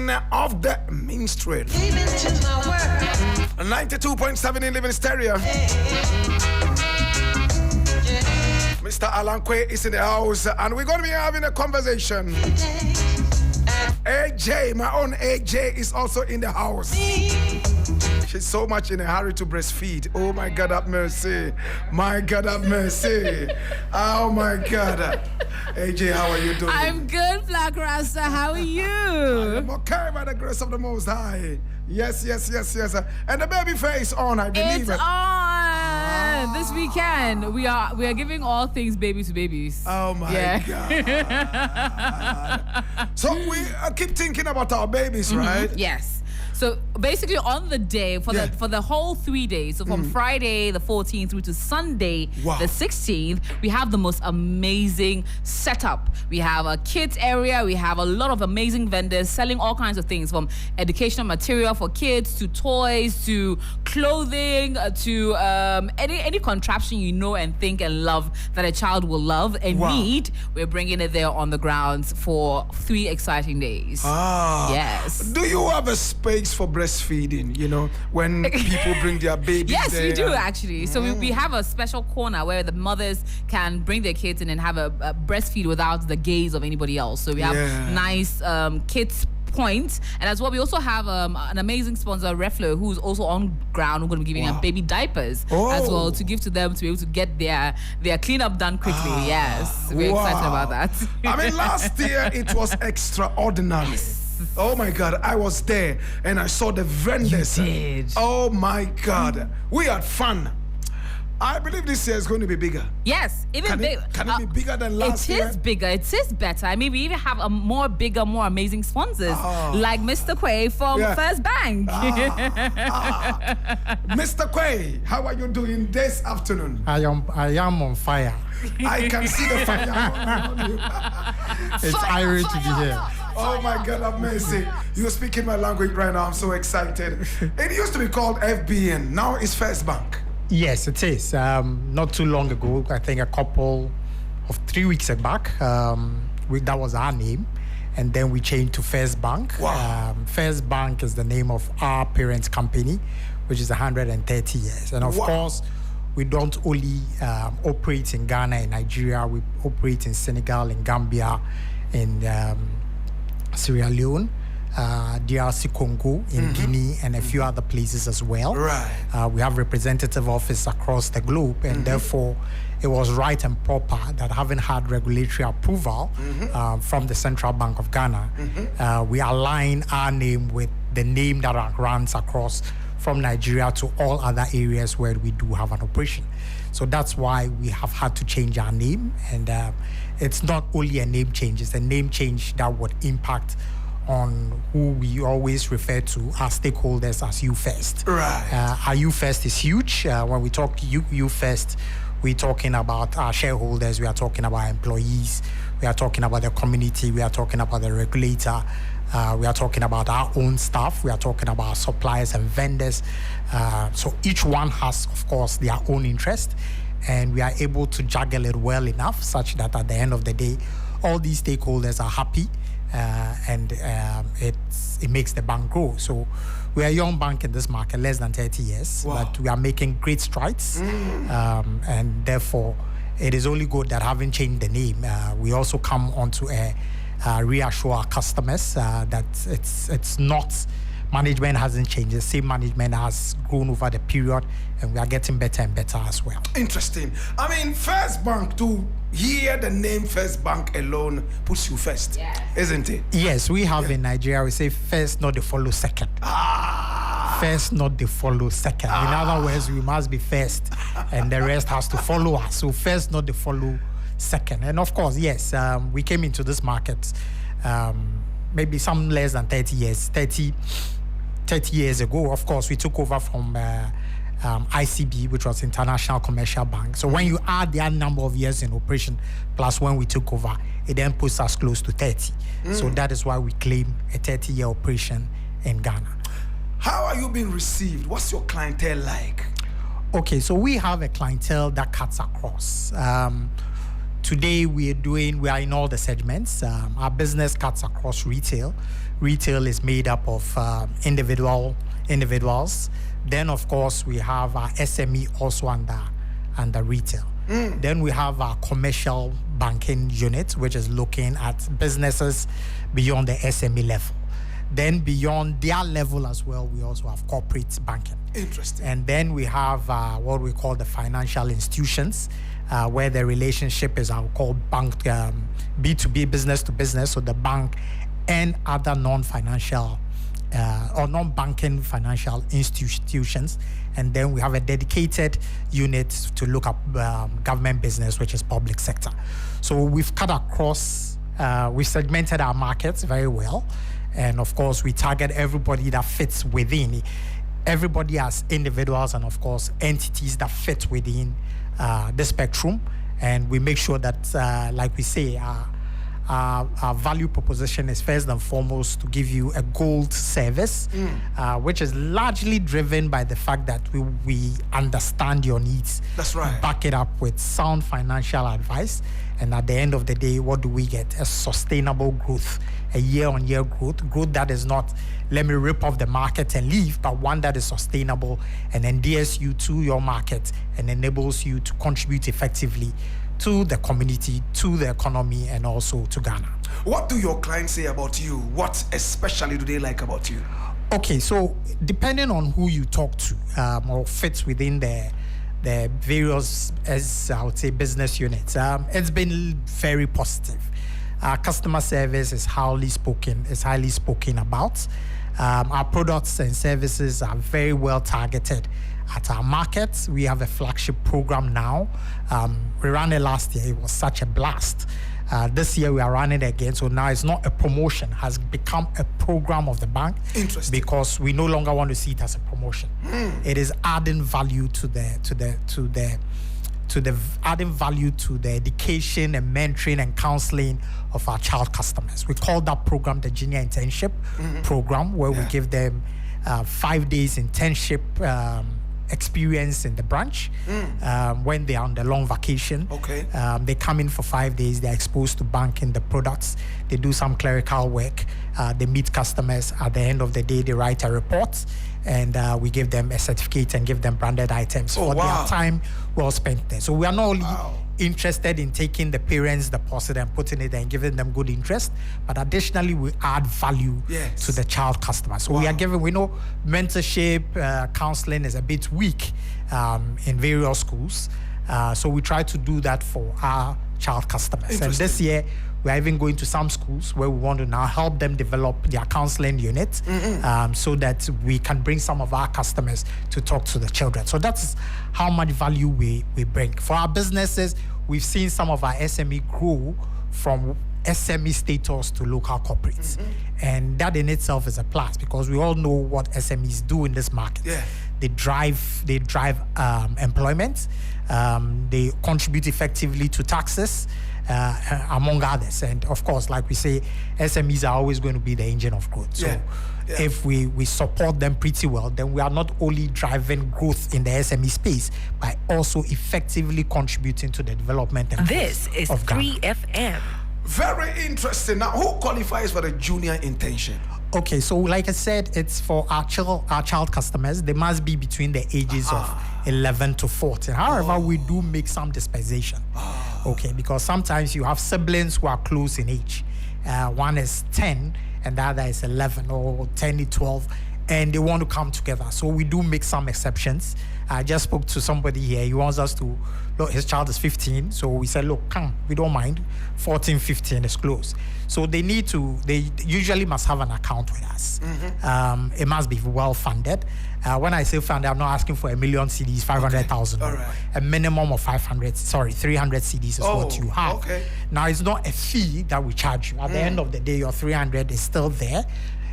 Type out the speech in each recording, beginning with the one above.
king of the minstrel. 92.7 in Living Stereo. Mr. Alan Quay is in the house, and we're going to be having a conversation. AJ, my own AJ, is also in the house. She's so much in a hurry to breastfeed. Oh my God, have mercy. My God, have mercy. Oh my God. AJ, how are you doing? I'm good, Black Rasta. How are you? I'm okay by the grace of the Most High. Yes. And the baby face on, I believe it's on. This weekend, we are giving all things baby to babies. Oh my God. So we keep thinking about our babies, right? Yes. So basically, on the day for the whole 3 days, so from Friday the 14th through to Sunday the 16th, we have the most amazing setup. We have a kids area. We have a lot of amazing vendors selling all kinds of things, from educational material for kids to toys to clothing to any contraption you know and think and love that a child will love and need. We're bringing it there on the grounds for 3 exciting days. Yes. Do you have a space for breastfeeding, you know, when people bring their babies? Yes, there? we do actually. So we have a special corner where the mothers can bring their kids in and have a breastfeed without the gaze of anybody else. So we have nice kids points, and as well we also have an amazing sponsor, Reflo, who's also on ground. We're going to be giving them baby diapers as well to give to them to be able to get their cleanup done quickly. Yes, we're excited about that. I mean, last year it was extraordinary. Oh my God, I was there and I saw the vendors. You did. Oh my God, we had fun. I believe this year is going to be bigger. Yes, even bigger. Can it be bigger than last year? It is bigger. It is better. I mean, we even have more amazing sponsors like Mr. Quay from First Bank. Mr. Quay, how are you doing this afternoon? I am on fire. I can see the fire on you. It's irate to be here. Oh my God, have mercy. You're speaking my language right now. I'm so excited. It used to be called FBN. Now it's First Bank. Yes, it is. Not too long ago, I think a couple of 3 weeks back, that was our name. And then we changed to First Bank. Wow. First Bank is the name of our parent company, which is 130 years. And of course, we don't only operate in Ghana and Nigeria. We operate in Senegal, in Gambia, in Sierra Leone, DRC Congo, in Guinea, and a few other places as well. Right. We have representative office across the globe, and therefore it was right and proper that having had regulatory approval from the Central Bank of Ghana, we align our name with the name that runs across from Nigeria to all other areas where we do have an operation. So that's why we have had to change our name, and it's not only a name change, it's a name change that would impact on who we always refer to as stakeholders as You First. Right. Our You First is huge. When we talk You First, we're talking about our shareholders, we are talking about employees, we are talking about the community, we are talking about the regulator, we are talking about our own staff, we are talking about suppliers and vendors. So each one has, of course, their own interest, and we are able to juggle it well enough such that at the end of the day, all these stakeholders are happy, and it makes the bank grow. So we are a young bank in this market, less than 30 years, but we are making great strides, and therefore it is only good that having changed the name, we also come on to reassure our customers that it's not, management hasn't changed. The same management has grown over the period, and we are getting better and better as well. Interesting. I mean, First Bank, to hear the name First Bank alone puts you first, isn't it? Yes, we have in Nigeria, we say first, not the follow second. First, not the follow second. In other words, we must be first, and the rest has to follow us. So first, not the follow second. And of course, yes, we came into this market maybe some less than 30 years ago. Of course, we took over from ICB, which was International Commercial Bank. So when you add their number of years in operation plus when we took over, it then puts us close to 30. So that is why we claim a 30-year operation in Ghana. How are you being received? What's your clientele like? Okay, so we have a clientele that cuts across. Today we are in all the segments. Our business cuts across retail, Retail is made up of individuals. Then, of course, we have our SME also under retail. Then we have our commercial banking unit, which is looking at businesses beyond the SME level. Then beyond their level as well, we also have corporate banking. Interesting. And then we have what we call the financial institutions, where the relationship is our called bank, B2B, business to business, so the bank and other non-financial or non-banking financial institutions. And then we have a dedicated unit to look at government business, which is public sector. So we've cut across, we've segmented our markets very well. And of course, we target everybody that fits within. Everybody has individuals and of course, entities that fit within the spectrum. And we make sure that, like we say, our value proposition is first and foremost to give you a gold service, which is largely driven by the fact that we understand your needs. That's right. Back it up with sound financial advice. And at the end of the day, what do we get? A sustainable growth, a year-on-year growth that is not, let me rip off the market and leave, but one that is sustainable and endears you to your market and enables you to contribute effectively to the community, to the economy, and also to Ghana. What do your clients say about you? What especially do they like about you? Okay, so depending on who you talk to or fits within the various, as I would say, business units, it's been very positive. Customer service is highly spoken about. Our products and services are very well targeted at our markets. We have a flagship program now. We ran it last year. It was such a blast. This year we are running it again. So now it's not a promotion, has become a program of the bank. Interesting. Because we no longer want to see it as a promotion. It is adding value adding value to the education and mentoring and counseling of our child customers. We call that program the Junior Internship Program, where we give them 5 days internship experience in the branch when they are on the long vacation. Okay. They come in for 5 days, they're exposed to banking, the products, they do some clerical work, they meet customers. At the end of the day, they write a report, and we give them a certificate and give them branded items for their time well spent there. So we are not only interested in taking the parents' deposit and putting it there and giving them good interest, but additionally we add value to the child customer. So we are giving, we know mentorship, counseling is a bit weak in various schools. So we try to do that for our child customers. And this year, we're even going to some schools where we want to now help them develop their counseling unit so that we can bring some of our customers to talk to the children. So that's how much value we bring. For our businesses, we've seen some of our SME grow from SME status to local corporates. And that in itself is a plus, because we all know what SMEs do in this market. They drive employment, they contribute effectively to taxes, among others. And of course, like we say, SMEs are always going to be the engine of growth. So if we support them pretty well, then we are not only driving growth in the SME space, but also effectively contributing to the development and this is of 3FM. Very interesting. Now, who qualifies for the junior internship? Okay, so like I said, it's for our child customers. They must be between the ages of 11 to 14. However, we do make some dispensation. Okay, because sometimes you have siblings who are close in age. One is 10 and the other is 11, or 10 to 12, and they want to come together. So we do make some exceptions. I just spoke to somebody here. He wants us to, look, his child is 15. So we said, look, come, we don't mind. 14, 15 is close. So they usually must have an account with us. It must be well funded. When I say funded, I'm not asking for 1 million CDs, 500,000. A minimum of 300 CDs is what you have. Now, it's not a fee that we charge you. At the end of the day, your 300 is still there.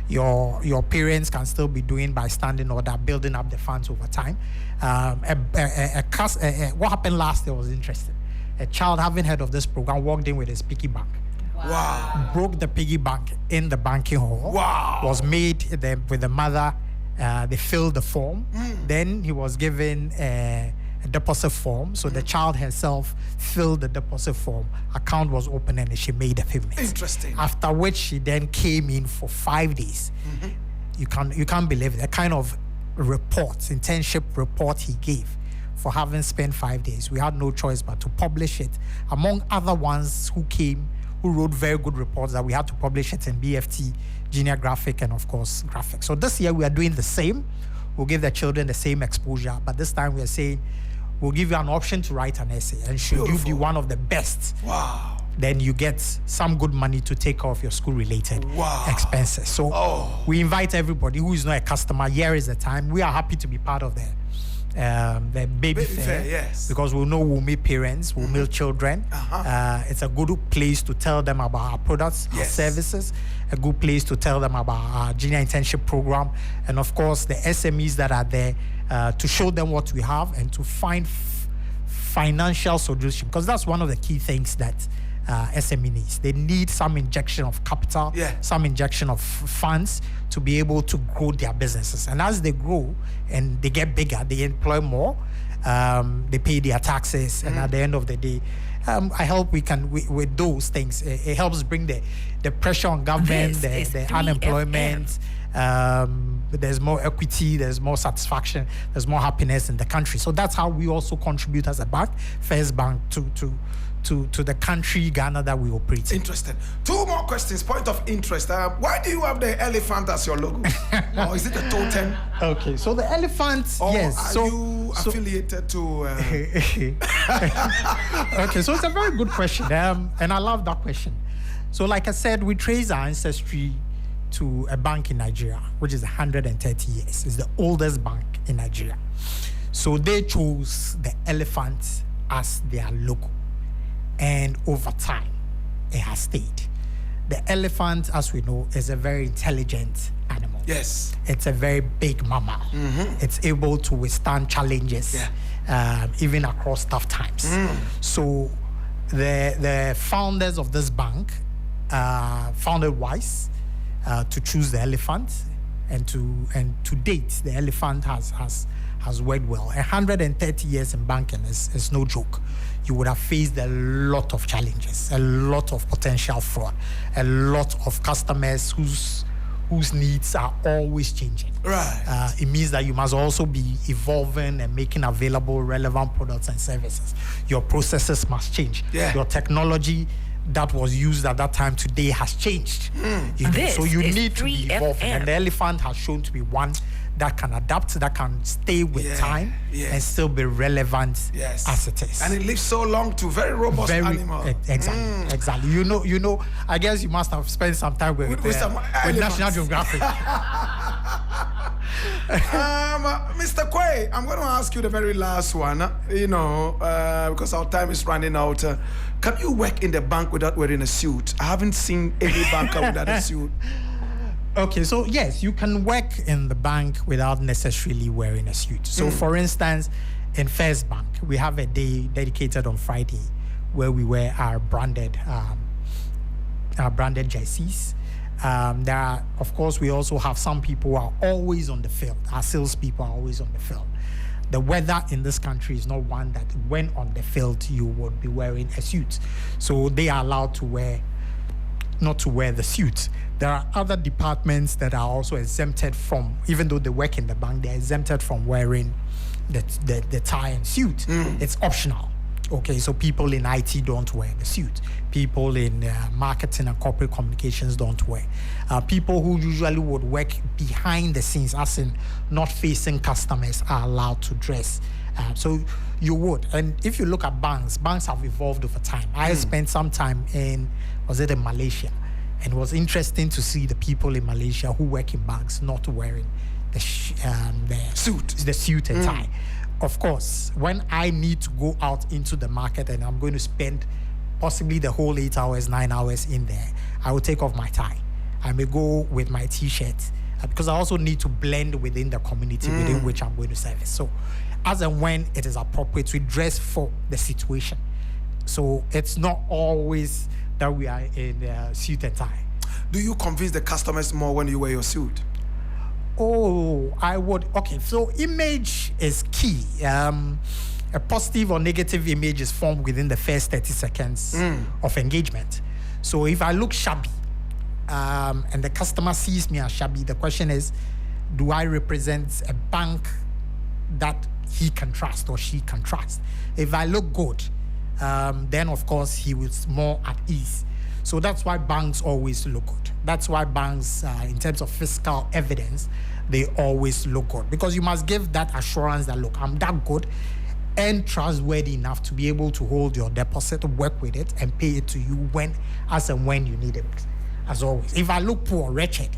Your parents can still be doing by standing order, building up the funds over time. What happened last year was interesting. A child, having heard of this program, walked in with his piggy bank. Wow. Broke the piggy bank in the banking hall. Wow. Was made with the mother. They filled the form. Then he was given a deposit form. So the child herself filled the deposit form, account was open, and she made a payment. Interesting. After which she then came in for 5 days. You can't believe it. The kind of internship report he gave for having spent 5 days. We had no choice but to publish it, among other ones who wrote very good reports that we had to publish it in BFT, Junior Graphic, and of course Graphic. So this year we are doing the same. We'll give the children the same exposure, but this time we are saying we'll give you an option to write an essay, and should you be one of the best, then you get some good money to take off your school-related expenses. So we invite everybody who is not a customer. Here is the time. We are happy to be part of the baby fair, yes, because we know we'll meet parents, we'll meet children. It's a good place to tell them about our products, our services, a good place to tell them about our junior internship program, and of course the SMEs that are there, to show them what we have and to find financial solution, because that's one of the key things that SME needs. They need some injection of capital, some injection of funds to be able to grow their businesses. And as they grow and they get bigger, they employ more, they pay their taxes, and at the end of the day, I hope we can, with those things, it helps bring the pressure on government, the unemployment. There's more equity, there's more satisfaction, there's more happiness in the country. So that's how we also contribute as a bank, First Bank, to the country, Ghana, that we operate in. Interesting. 2 more questions. Point of interest. Why do you have the elephant as your logo? Or is it a totem? Okay, so the elephant, or yes. Are you affiliated to... Okay, so it's a very good question. And I love that question. So like I said, we trace our ancestry to a bank in Nigeria, which is 130 years. It's the oldest bank in Nigeria. So they chose the elephant as their logo. And over time, it has stayed. The elephant, as we know, is a very intelligent animal. Yes. It's a very big mammal. It's able to withstand challenges, even across tough times. So the founders of this bank found it wise to choose the elephant, and to date, the elephant has worked well. 130 years in banking is no joke. You would have faced a lot of challenges, a lot of potential fraud, a lot of customers whose needs are always changing. Right. It means that you must also be evolving and making available relevant products and services. Your processes must change. Your technology that was used at that time today has changed. So you need to be evolving. And the elephant has shown to be one that can adapt, that can stay with time, and still be relevant as it is. And it lives so long to very robust animal. Exactly. You know. I guess you must have spent some time with National Geographic. Mr. Quay, I'm going to ask you the very last one. Because our time is running out. Can you work in the bank without wearing a suit? I haven't seen any banker without a suit. Okay, so yes, you can work in the bank without necessarily wearing a suit. So for instance, in First Bank, we have a day dedicated on Friday where we wear our branded jerseys. There are, of course, we also have some people who are always on the field. Our salespeople are always on the field. The weather in this country is not one that when on the field you would be wearing a suit. So they are allowed to not to wear the suit. There are other departments that are also exempted from, even though they work in the bank, they're exempted from wearing the tie and suit. It's optional. Okay, so people in IT don't wear the suit. People in marketing and corporate communications don't wear. People who usually would work behind the scenes, as in not facing customers, are allowed to dress. So you would. And if you look at banks have evolved over time. I spent some time in Malaysia? And it was interesting to see the people in Malaysia who work in banks not wearing the suit and tie. Of course, when I need to go out into the market and I'm going to spend possibly the whole 8 hours, 9 hours in there, I will take off my tie. I may go with my t-shirt because I also need to blend within the community within which I'm going to service. So as and when it is appropriate, we dress for the situation. So it's not always that we are in suit and tie. Do you convince the customers more when you wear your suit? Oh, I would. Okay, so image is key. a positive or negative image is formed within the first 30 seconds of engagement. So if I look shabby and the customer sees me as shabby, the question is, do I represent a bank that he can trust or she can trust? If I look good, then of course he was more at ease. So that's why banks always look good. That's why banks, in terms of fiscal evidence, they always look good, because you must give that assurance that, look, I'm that good and trustworthy enough to be able to hold your deposit, work with it, and pay it to you when you need it. As always, if I look poor, wretched,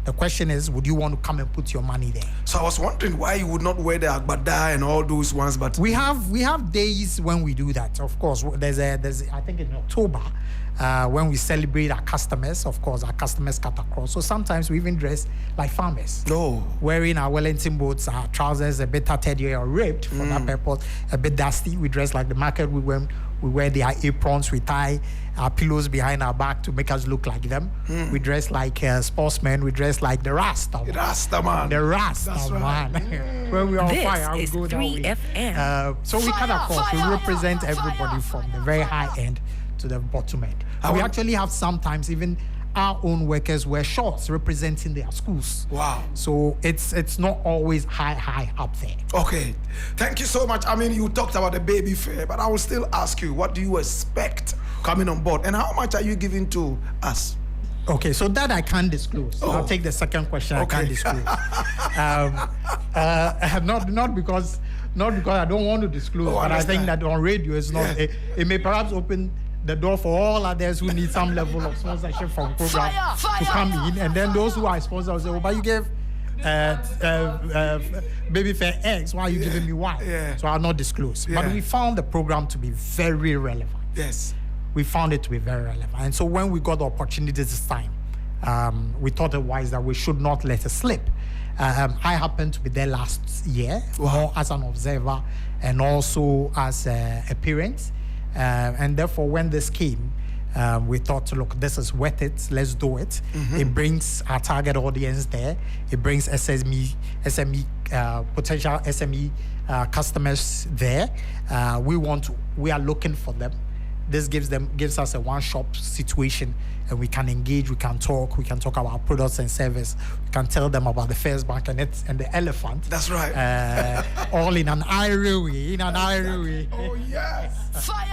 the question is, would you want to come and put your money there? So I was wondering why you would not wear the agbada and all those ones, but we have days when we do that. Of course, there's I think in October, when we celebrate our customers. Of course, our customers cut across. So sometimes we even dress like farmers. No. Wearing our Wellington boots, our trousers a bit tattered or ripped for that purpose, a bit dusty. We dress like the market. We wear their aprons. We tie our pillows behind our back to make us look like them. We dress like sportsmen. We dress like the Rasta man. Rasta man. The Rasta That's man. right. When we are on This fire, I would is go that 3FM. way. So we cut across. We represent everybody from the very high end to the bottom end. We actually have sometimes even our own workers wear shorts representing their schools. Wow. So it's not always high up there. Okay. Thank you so much. I mean, you talked about the baby fair, but I will still ask you, what do you expect coming on board? And how much are you giving to us? Okay, so that I can't disclose. I'll take the second question. Okay. I can't disclose. Not because I don't want to disclose, but I think that on radio it's not. Yeah. It may perhaps open the door for all others who need some level of sponsorship from program to come in, and then those who are sponsors will say, "Oh, but you gave Baby Fair X, why are you giving me Y?" Yeah. So I'll not disclose. Yeah. But we found the program to be very relevant. Yes. We found it to be very relevant. And so when we got the opportunity this time, we thought it wise that we should not let it slip. I happened to be there last year, more as an observer and also as a parent. And therefore, when this came, we thought, look, this is worth it. Let's do it. It brings our target audience there. It brings potential SME customers there. We are looking for them. This gives us a one-shop situation, and we can engage, we can talk about products and service, we can tell them about the First Bank and the elephant. That's right. All in an airy way, Oh, yes. Fire!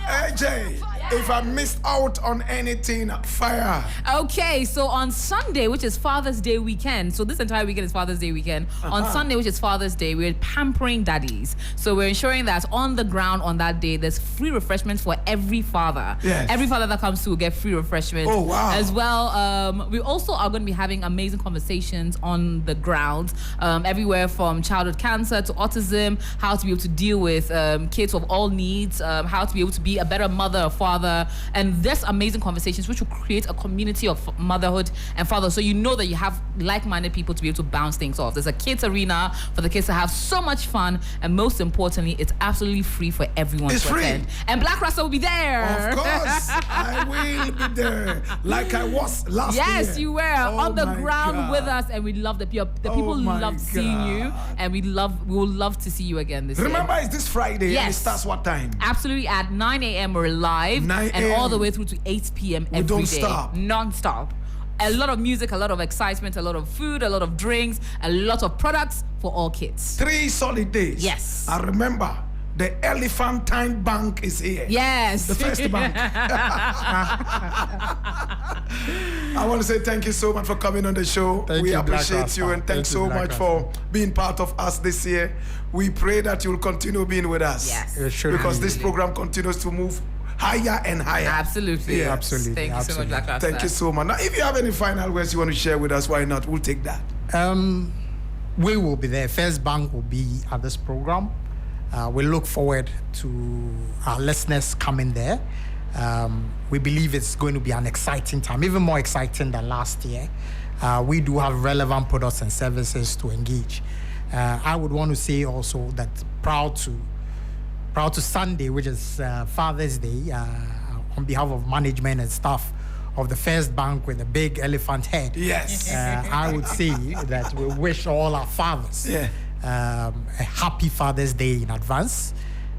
AJ, if I missed out on anything, fire. Okay, so on Sunday, which is Father's Day weekend, so this entire weekend is Father's Day weekend. On Sunday, which is Father's Day, we're pampering daddies. So we're ensuring that on the ground on that day, there's free refreshments for every father. Yes. Every father that comes through will get free refreshments. Oh, wow. As well, we also are going to be having amazing conversations on the ground, everywhere from childhood cancer to autism, how to be able to deal with kids of all needs, how to be able to be a better mother or father, and there's amazing conversations which will create a community of motherhood and father. So you know that you have like-minded people to be able to bounce things off. There's a kids arena for the kids to have so much fun, and most importantly, it's absolutely free for everyone It's to free. attend. And Black Rasta will be there. Of course, I will be there, like I was last year. Yes, you were on the my ground God. with us, and we love the people my loved seeing you, God. and we will love to see you again this year. Remember, it's this Friday, and it Yes. starts what time? Absolutely, at 9 a.m. we're live, 9 and all the a.m. way through to 8 p.m. every day. don't stop. Non-stop. A lot of music, a lot of excitement, a lot of food, a lot of drinks, a lot of products for all kids. 3 solid days. Yes. And remember, the Elephantine Bank is here. Yes. The First Bank. I want to say thank you so much for coming on the show. Thank We you, Black appreciate Rasta. you, and thanks Thank you, so Black much for being part of us this year. We pray that you'll continue being with us. Yes. It should Because be. this program continues to move higher and higher. Absolutely. Yes. Absolutely. Thank you so much, Black Rasta. Thank you so much. Now, if you have any final words you want to share with us, why not? We'll take that. We will be there. First Bank will be at this program. We look forward to our listeners coming there. We believe it's going to be an exciting time, even more exciting than last year. We do have relevant products and services to engage. I would want to say also that proud to Sunday, which is Father's Day, on behalf of management and staff of the First Bank with a big elephant head. Yes. I would say that we wish all our fathers Yeah. a happy Father's Day in advance.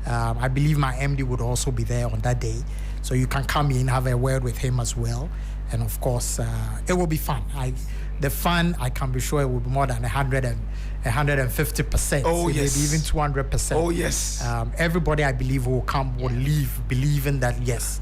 I believe my MD would also be there on that day. So you can come in, have a word with him as well. And of course, it will be fun. The fun, I can be sure it will be more than 150%. Oh, yes. Maybe even 200%. Oh, yes. Everybody, I believe, will come, will leave, believing that, yes,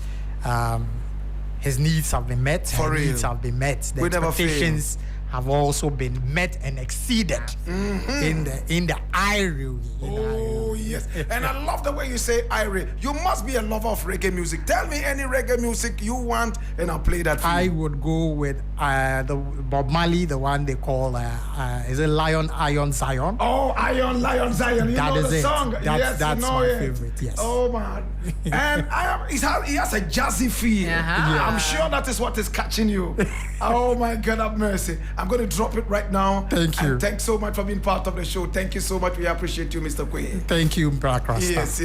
his needs have been met. For real. Needs have been met. The expectations have also been met and exceeded in the IRE. Oh, yes. And I love the way you say IRE. You must be a lover of reggae music. Tell me any reggae music you want, and I'll play that for I you. would go with the Bob Marley, the one they call, is it Lion Zion? Oh, Lion Zion. You That know is the it. song. Yes, That's you know my it. favorite, yes. Oh, man. And he has a jazzy feel. Yeah. I'm sure that is what is catching you. Oh, my God, have mercy. I'm going to drop it right now. Thank you. And thanks so much for being part of the show. Thank you so much. We appreciate you, Mr. Quay. Thank you, Black Rasta. Yes.